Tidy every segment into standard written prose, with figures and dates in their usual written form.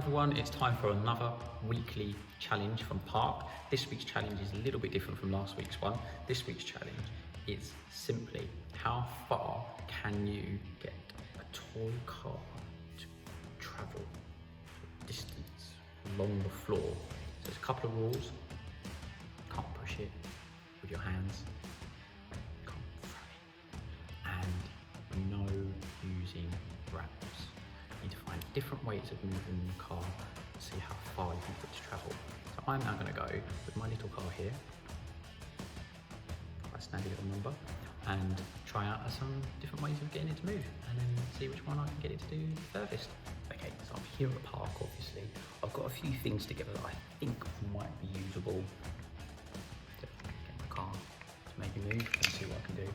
Hi everyone, it's time for another weekly challenge from PARC. This week's challenge is a little bit different from last week's one. This week's challenge is simply how far can you get a toy car to travel distance along the floor. So there's a couple of rules. Can't push it with your hands, can't throw it, and no using ramps. You need to find different ways of moving the car to see how far you can put to travel. So I'm now going to go with my little car here, quite a snazzy little number, and try out some different ways of getting it to move, and then see which one I can get it to do furthest. Okay, so I'm here at the park, obviously. I've got a few things together that I think might be usable to get my car to make it move and see what I can do.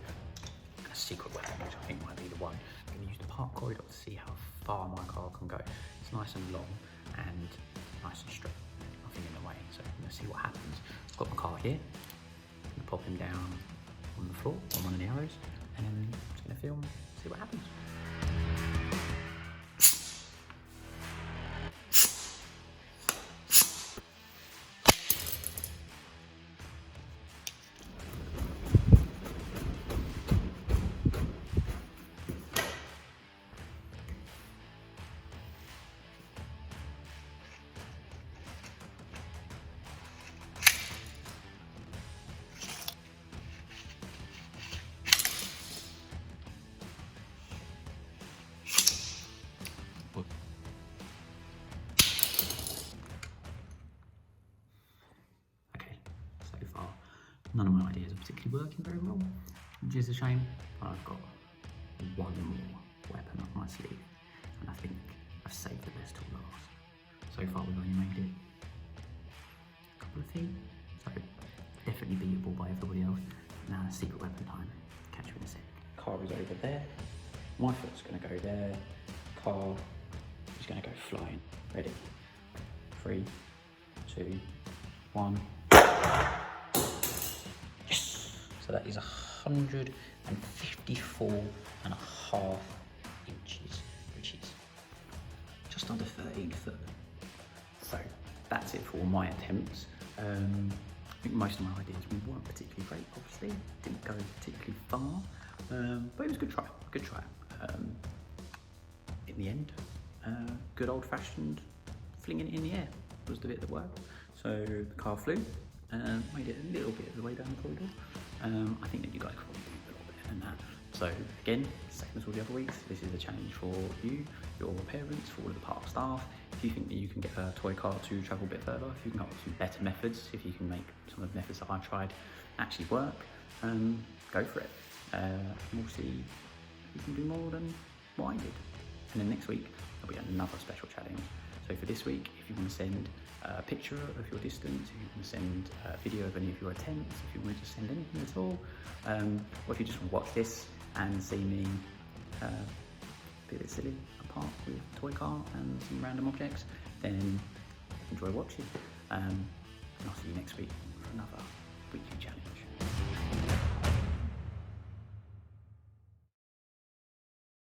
And a secret weapon, which I think might be the one. I'm going to use the park corridor to see how far my car can go. It's nice and long and nice and straight, nothing in the way. So I'm going to see what happens. I've got my car here. I'm going to pop him down on the floor on one of the arrows, and then I'm just going to film, see what happens. None of my ideas are particularly working very well, which is a shame. I've got one more weapon up my sleeve, and I think I've saved the best till last. So far we've only made it a couple of feet, so definitely beatable by everybody else. Now secret weapon time, catch you in a sec. Car is over there, my foot's going to go there, car is going to go flying. Ready? 3, 2, 1. So that is 154.5 inches, which is just under 13 foot. So that's it for all my attempts. I think most of my ideas weren't particularly great, obviously. Didn't go particularly far, but it was a good try, in the end, good old fashioned flinging it in the air was the bit that worked. So the car flew, made it a little bit of the way down the corridor. I think that you guys could probably do a little better than that. So again, same as all the other weeks, this is a challenge for you, your parents, for all of the park staff. If you think that you can get a toy car to travel a bit further, if you can come up with some better methods, if you can make some of the methods that I tried actually work, go for it. We'll see if you can do more than what I did. And then next week, there'll be another special challenge. So for this week, if you want to send a picture of your distance, if you want to send a video of any of your attempts, if you want to send anything at all, or if you just want to watch this and see me be a bit silly apart with a toy car and some random objects, then enjoy watching. And I'll see you next week for another weekly challenge.